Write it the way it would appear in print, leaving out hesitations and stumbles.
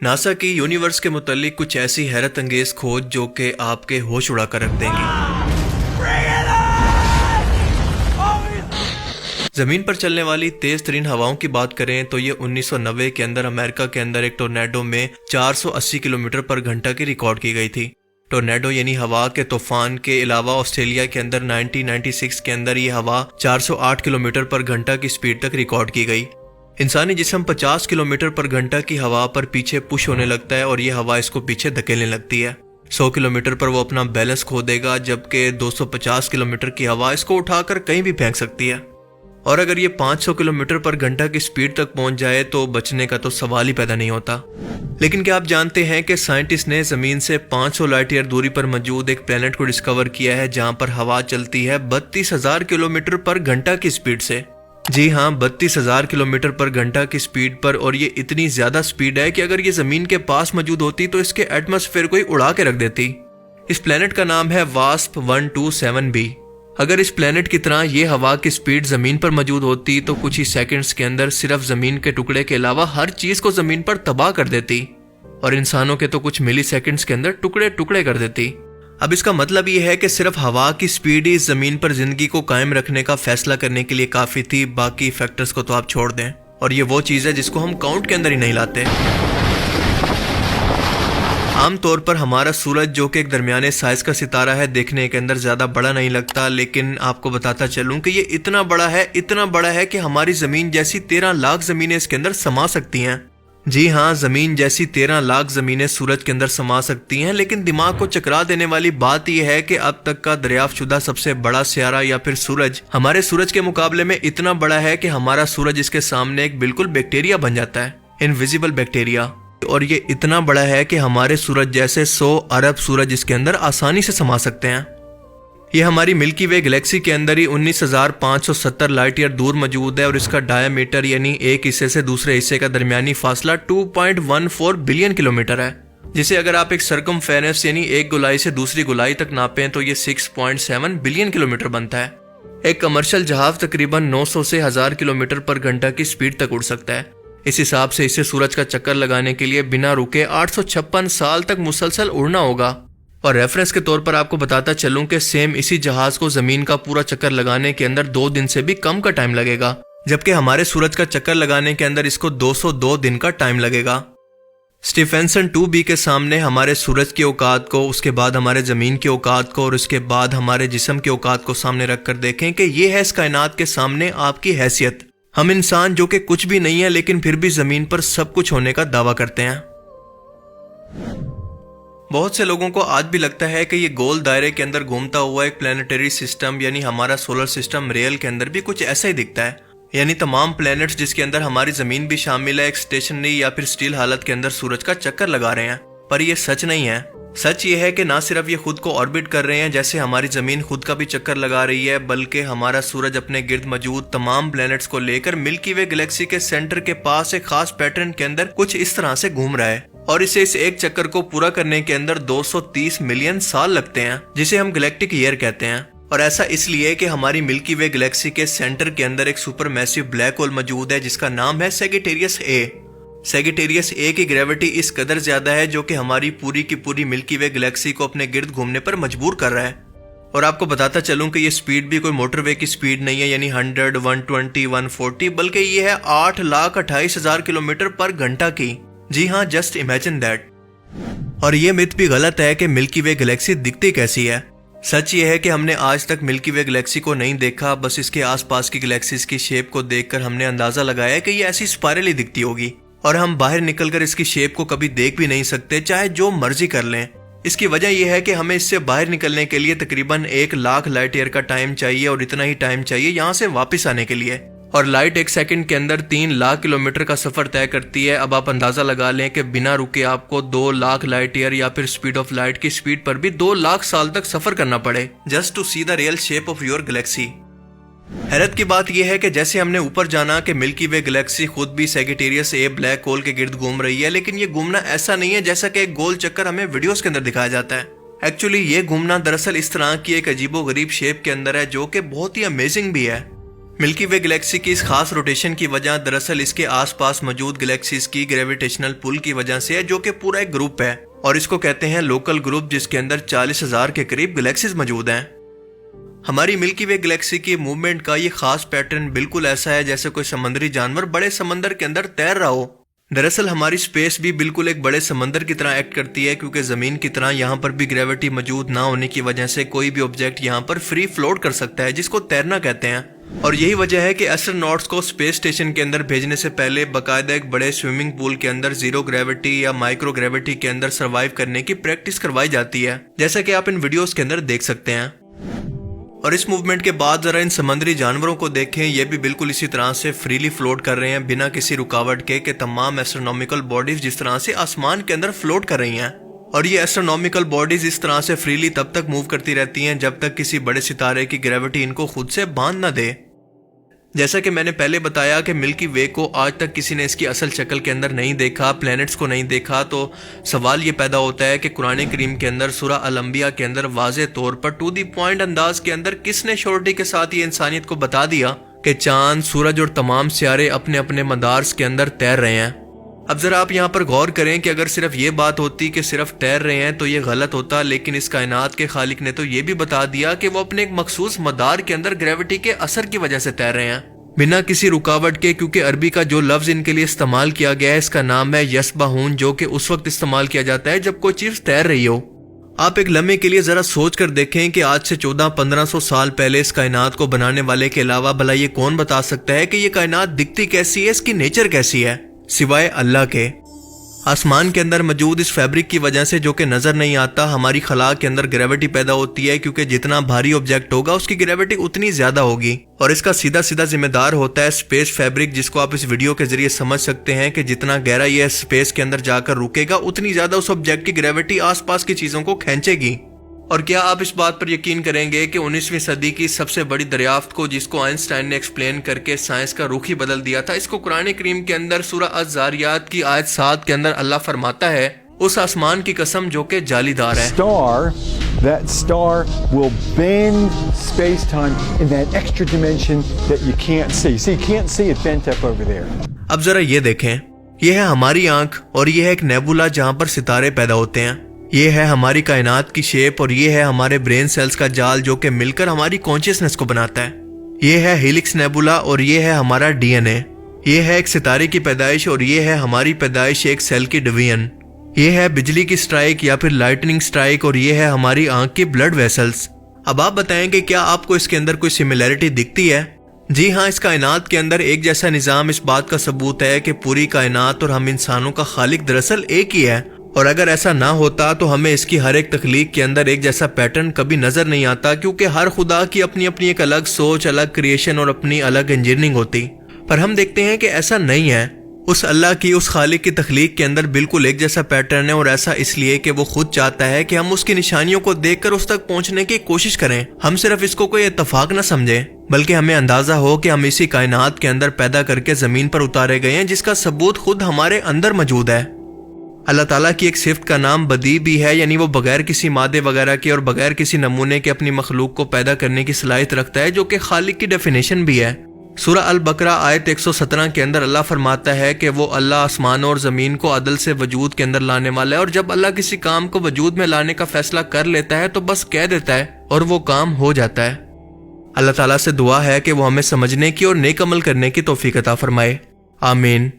NASA की universe के मुतालिक कुछ ऐसी हैरत अंगेज खोज जो कि आपके होश उड़ा कर रख देंगी। जमीन पर चलने वाली तेज तरीन हवाओं की बात करें तो ये 1990 के अंदर अमेरिका के अंदर एक टोर्नेडो में 480 किलोमीटर पर घंटा की रिकॉर्ड की गई थी। टोर्नेडो यानी हवा के तूफान के अलावा ऑस्ट्रेलिया के अंदर 1996 के अंदर ये हवा 408 किलोमीटर पर घंटा की स्पीड तक रिकॉर्ड की गई। इंसानी जिस्म 50 किलोमीटर पर घंटा की हवा पर पीछे पुश होने लगता है और ये हवा इसको पीछे धकेलने लगती है। 100 किलोमीटर पर वो अपना बैलेंस खो देगा, जबकि 250 किलोमीटर की हवा इसको उठाकर कहीं भी फेंक सकती है। और अगर ये 500 किलोमीटर पर घंटा की स्पीड तक पहुंच जाए तो बचने का तो सवाल ही पैदा नहीं होता। लेकिन क्या आप जानते हैं कि साइंटिस्ट ने जमीन से 500 लाइट ईयर दूरी पर मौजूद एक प्लेनेट को डिस्कवर किया है जहां पर हवा चलती है 32,000 किलोमीटर पर घंटा की स्पीड से। जी हाँ, 32,000 किलोमीटर पर घंटा की स्पीड पर। और ये इतनी ज्यादा स्पीड है कि अगर ये जमीन के पास मौजूद होती तो इसके एटमॉस्फेयर को ही उड़ा के रख देती। इस प्लेनेट का नाम है वास्प 127b। अगर इस प्लेनेट की तरह ये हवा की स्पीड जमीन पर मौजूद होती तो कुछ ही सेकंड्स के अंदर सिर्फ जमीन के टुकड़े के अलावा हर चीज को जमीन पर तबाह कर देती और इंसानों के तो कुछ मिली सेकंड्स के अंदर टुकड़े टुकड़े कर देती। अब इसका मतलब ये है कि सिर्फ हवा की स्पीड ही जमीन पर जिंदगी को कायम रखने का फैसला करने के लिए काफी थी, बाकी फैक्टर्स को तो आप छोड़ दें। और ये वो चीज है जिसको हम काउंट के अंदर ही नहीं लाते। आमतौर पर हमारा सूरज जो कि एक दरमियाने साइज का सितारा है, देखने के अंदर ज्यादा बड़ा नहीं लगता, लेकिन आपको बताता चलूं कि ये इतना बड़ा है कि हमारी जमीन जैसी 13 लाख जमीनें इसके अंदर समा सकती हैं। जी हाँ, जमीन जैसी 13 लाख जमीनें सूरज के अंदर समा सकती हैं। लेकिन दिमाग को चकरा देने वाली बात यह है कि अब तक का दरियाफ्त शुदा सबसे बड़ा सियारा या फिर सूरज हमारे सूरज के मुकाबले में इतना बड़ा है कि हमारा सूरज इसके सामने एक बिल्कुल बैक्टीरिया बन जाता है, इनविजिबल बैक्टीरिया। और ये इतना बड़ा है कि हमारे सूरज जैसे 100 अरब सूरज इसके अंदर आसानी से समा सकते हैं। ये हमारी मिल्की वे गैलेक्सी के अंदर ही 19,570 लाइट ईयर दूर मौजूद है और इसका डायमीटर यानी एक हिस्से से दूसरे हिस्से का दरमियानी फासला 2.14 बिलियन किलोमीटर है, जिसे अगर आप एक सर्कमफेरेंस यानी एक गोलाई से दूसरी गोलाई तक नापें तो ये 6.7 बिलियन किलोमीटर बनता है। एक कमर्शियल जहाज तकरीबन 900 से 1000 किलोमीटर पर घंटा की स्पीड तक उड़ सकता है। इस हिसाब से इसे सूरज का चक्कर लगाने के लिए बिना रुके 856 साल तक मुसलसल उड़ना होगा। और रेफरेंस के तौर पर आपको बताता चलूं कि सेम इसी जहाज को जमीन का पूरा चक्कर लगाने के अंदर 2 दिन से भी कम का टाइम लगेगा, जबकि हमारे सूरज का चक्कर लगाने के अंदर इसको 202 दिन का टाइम लगेगा। स्टीफेंसन 2b के सामने हमारे सूरज की औकात को, उसके बाद हमारे जमीन की औकात को और उसके बाद हमारे जिस्म की औकात को सामने रखकर देखें कि ये है इस कायनात के सामने आपकी हैसियत। हम इंसान जो कि कुछ भी नहीं है लेकिन फिर भी जमीन पर सब कुछ होने का दावा करते हैं। बहुत से लोगों को आज भी लगता है कि ये गोल दायरे के अंदर घूमता हुआ एक प्लैनेटरी सिस्टम यानी हमारा सोलर सिस्टम रियल के अंदर भी कुछ ऐसा ही दिखता है, यानी तमाम प्लैनेट्स जिसके अंदर हमारी जमीन भी शामिल है एक स्टेशनरी या फिर स्टील हालत के अंदर सूरज का चक्कर लगा रहे हैं। पर ये सच नहीं है। सच ये है कि ना सिर्फ ये खुद को ऑर्बिट कर रहे हैं जैसे हमारी जमीन खुद का भी चक्कर लगा रही है, बल्कि हमारा सूरज अपने गिर्द मौजूद तमाम प्लैनेट्स को लेकर मिल्की वे गैलेक्सी के सेंटर के पास एक खास पैटर्न के अंदर कुछ इस तरह से घूम रहा है। और इसे इस एक चक्कर को पूरा करने के अंदर 230 मिलियन साल लगते हैं, जिसे हम गैलेक्टिक ईयर कहते हैं। और ऐसा इसलिए कि हमारी मिल्की वे गैलेक्सी के सेंटर के अंदर एक सुपर मैसिव ब्लैक होल मौजूद है जिसका नाम है सैजिटेरियस ए। सैजिटेरियस ए की ग्रेविटी इस कदर ज्यादा है जो कि हमारी पूरी की पूरी मिल्की वे गैलेक्सी को अपने गिर्द घूमने पर मजबूर कर रहा है। और आपको बताता चलूं कि ये स्पीड भी कोई मोटरवे की स्पीड नहीं है, यानी 100, 120, 140, बल्कि ये है 8,28,000 किलोमीटर पर घंटा की। जी हाँ, जस्ट इमेजिन दैट। और ये मिथ भी गलत है कि मिल्की वे गैलेक्सी दिखती कैसी है। सच ये है कि हमने आज तक मिल्की वे गैलेक्सी को नहीं देखा, बस इसके आसपास की गैलेक्सीज की शेप को देखकर हमने अंदाजा लगाया कि ये ऐसी स्पाइरली दिखती होगी। और हम बाहर निकलकर इसकी शेप को कभी देख भी नहीं सकते, चाहे जो मर्जी कर लें। इसकी वजह यह है कि हमें इससे बाहर निकलने के लिए तकरीबन 1 लाख लाइट ईयर का टाइम चाहिए और इतना ही टाइम चाहिए यहाँ से वापस आने के लिए। और लाइट एक सेकंड के अंदर 3 लाख किलोमीटर का सफर तय करती है। अब आप अंदाजा लगा लें कि बिना रुके आपको 2 लाख लाइट ईयर या फिर स्पीड ऑफ लाइट की स्पीड पर भी 2 लाख साल तक सफर करना पड़े just to see the real shape of your galaxy. हैरत की बात यह है कि जैसे हमने ऊपर जाना कि मिल्की वे गैलेक्सी खुद भी सैजिटेरियस ए ब्लैक होल के गिर्द घूम रही है, लेकिन ये घूमना ऐसा नहीं है जैसा कि एक गोल चक्कर हमें वीडियोस के अंदर दिखाया जाता है। एक्चुअली ये घूमना दरअसल इस तरह की एक अजीबो गरीब शेप के अंदर है जो कि बहुत ही अमेजिंग भी है। ملکی وے گلیکسی کی اس خاص روٹیشن کی وجہ دراصل اس کے آس پاس موجود گلیکسیز کی گریویٹیشنل پل کی وجہ سے ہے، جو کہ پورا ایک گروپ ہے اور اس کو کہتے ہیں لوکل گروپ، جس کے اندر 40,000 کے قریب گلیکسیز موجود ہیں۔ ہماری ملکی وے گلیکسی کی موومنٹ کا یہ خاص پیٹرن بالکل ایسا ہے جیسے کوئی سمندری جانور بڑے سمندر کے اندر تیر رہا ہو۔ دراصل ہماری سپیس بھی بالکل ایک بڑے سمندر کی طرح ایکٹ کرتی ہے، کیونکہ زمین کی طرح یہاں پر بھی گریوٹی موجود نہ ہونے کی وجہ سے کوئی بھی آبجیکٹ یہاں پر فری فلوٹ کر سکتا ہے، جس کو تیرنا کہتے ہیں۔ اور یہی وجہ ہے کہ ایسٹروناٹس کو اسپیس اسٹیشن کے اندر بھیجنے سے پہلے باقاعدہ ایک بڑے سوئمنگ پول کے اندر زیرو گریوٹی یا مائکرو گریوٹی کے اندر سروائیو کرنے کی پریکٹس کروائی جاتی ہے، جیسا کہ آپ ان ویڈیوز کے اندر دیکھ سکتے ہیں۔ اور اس موومنٹ کے بعد ذرا ان سمندری جانوروں کو دیکھیں، یہ بھی بالکل اسی طرح سے فریلی فلوٹ کر رہے ہیں بنا کسی رکاوٹ کے، کہ تمام ایسٹرونومیکل باڈیز جس طرح سے آسمان کے اندر فلوٹ کر رہی ہیں۔ اور یہ ایسٹرونومیکل باڈیز اس طرح سے فریلی تب تک موو کرتی رہتی ہیں جب تک کسی بڑے ستارے کی گریوٹی ان کو خود سے باندھ نہ دے۔ جیسا کہ میں نے پہلے بتایا کہ ملکی وے کو آج تک کسی نے اس کی اصل شکل کے اندر نہیں دیکھا، پلینٹس کو نہیں دیکھا، تو سوال یہ پیدا ہوتا ہے کہ قرآن کریم کے اندر سورہ الانبیاء کے اندر واضح طور پر ٹو دی پوائنٹ انداز کے اندر کس نے شورٹی کے ساتھ یہ انسانیت کو بتا دیا کہ چاند، سورج اور تمام سیارے اپنے اپنے مدارس کے اندر تیر رہے ہیں۔ اب ذرا آپ یہاں پر غور کریں کہ اگر صرف یہ بات ہوتی کہ صرف تیر رہے ہیں تو یہ غلط ہوتا، لیکن اس کائنات کے خالق نے تو یہ بھی بتا دیا کہ وہ اپنے ایک مخصوص مدار کے اندر گریوٹی کے اثر کی وجہ سے تیر رہے ہیں بنا کسی رکاوٹ کے، کیونکہ عربی کا جو لفظ ان کے لیے استعمال کیا گیا ہے اس کا نام ہے یسبحون، جو کہ اس وقت استعمال کیا جاتا ہے جب کوئی چیز تیر رہی ہو۔ آپ ایک لمحے کے لیے ذرا سوچ کر دیکھیں کہ آج سے 1400-1500 سال پہلے اس کائنات کو بنانے والے کے علاوہ بھلا یہ کون بتا سکتا ہے کہ یہ کائنات دکھتی کیسی ہے، اس کی نیچر کیسی ہے، سوائے اللہ کے۔ آسمان کے اندر موجود اس فیبرک کی وجہ سے جو کہ نظر نہیں آتا، ہماری خلا کے اندر گریوٹی پیدا ہوتی ہے، کیونکہ جتنا بھاری آبجیکٹ ہوگا اس کی گریوٹی اتنی زیادہ ہوگی، اور اس کا سیدھا سیدھا ذمہ دار ہوتا ہے اسپیس فیبرک، جس کو آپ اس ویڈیو کے ذریعے سمجھ سکتے ہیں کہ جتنا گہرا یہ اسپیس کے اندر جا کر رکے گا اتنی زیادہ اس آبجیکٹ کی گریوٹی آس پاس کی چیزوں کو کھینچے گی۔ اور کیا آپ اس بات پر یقین کریں گے کہ 19ویں صدی کی سب سے بڑی دریافت کو، جس کو آئنسٹائن نے ایکسپلین کر کے سائنس کا رخ ہی بدل دیا تھا، اس کو قرآن کریم کے اندر سورہ الذاریات کی آیت 7 کے اندر اللہ فرماتا ہے، اس آسمان کی قسم جو کہ جالی دار ہے۔ That star will bend space-time in that extra dimension that you can't see. See, you can't see it bent up over there. اب ذرا یہ دیکھیں، یہ ہے ہماری آنکھ اور یہ ہے ایک نیبولا جہاں پر ستارے پیدا ہوتے ہیں، یہ ہے ہماری کائنات کی شیپ، اور یہ ہے ہمارے برین سیلز کا جال جو کہ مل کر ہماری کانشیسنس کو بناتا ہے۔ یہ ہے ہیلکس نیبولا اور یہ ہے ہمارا ڈی این اے، یہ ہے ایک ستارے کی پیدائش اور یہ ہے ہماری پیدائش ایک سیل کی ڈویژن، یہ ہے بجلی کی سٹرائک یا پھر لائٹننگ سٹرائک، اور یہ ہے ہماری آنکھ کی بلڈ ویسلز۔ اب آپ بتائیں کہ کیا آپ کو اس کے اندر کوئی سملیرٹی دکھتی ہے؟ جی ہاں، اس کائنات کے اندر ایک جیسا نظام اس بات کا ثبوت ہے کہ پوری کائنات اور ہم انسانوں کا خالق دراصل ایک ہی ہے، اور اگر ایسا نہ ہوتا تو ہمیں اس کی ہر ایک تخلیق کے اندر ایک جیسا پیٹرن کبھی نظر نہیں آتا، کیونکہ ہر خدا کی اپنی اپنی ایک الگ سوچ، الگ کریشن اور اپنی الگ انجینئرنگ ہوتی۔ پر ہم دیکھتے ہیں کہ ایسا نہیں ہے، اس اللہ کی، اس خالق کی تخلیق کے اندر بالکل ایک جیسا پیٹرن ہے، اور ایسا اس لیے کہ وہ خود چاہتا ہے کہ ہم اس کی نشانیوں کو دیکھ کر اس تک پہنچنے کی کوشش کریں، ہم صرف اس کو کوئی اتفاق نہ سمجھیں، بلکہ ہمیں اندازہ ہو کہ ہم اسی کائنات کے اندر پیدا کر کے زمین پر اتارے گئے ہیں، جس کا ثبوت خود ہمارے اندر موجود ہے۔ اللہ تعالیٰ کی ایک صفت کا نام بدیع بھی ہے، یعنی وہ بغیر کسی مادے وغیرہ کے اور بغیر کسی نمونے کے اپنی مخلوق کو پیدا کرنے کی صلاحیت رکھتا ہے، جو کہ خالق کی ڈیفینیشن بھی ہے۔ سورہ البقرہ آیت 117 کے اندر اللہ فرماتا ہے کہ وہ اللہ آسمانوں اور زمین کو عدل سے وجود کے اندر لانے والا ہے، اور جب اللہ کسی کام کو وجود میں لانے کا فیصلہ کر لیتا ہے تو بس کہہ دیتا ہے اور وہ کام ہو جاتا ہے۔ اللہ تعالیٰ سے دعا ہے کہ وہ ہمیں سمجھنے کی اور نیک عمل کرنے کی توفیق عطا فرمائے، آمین۔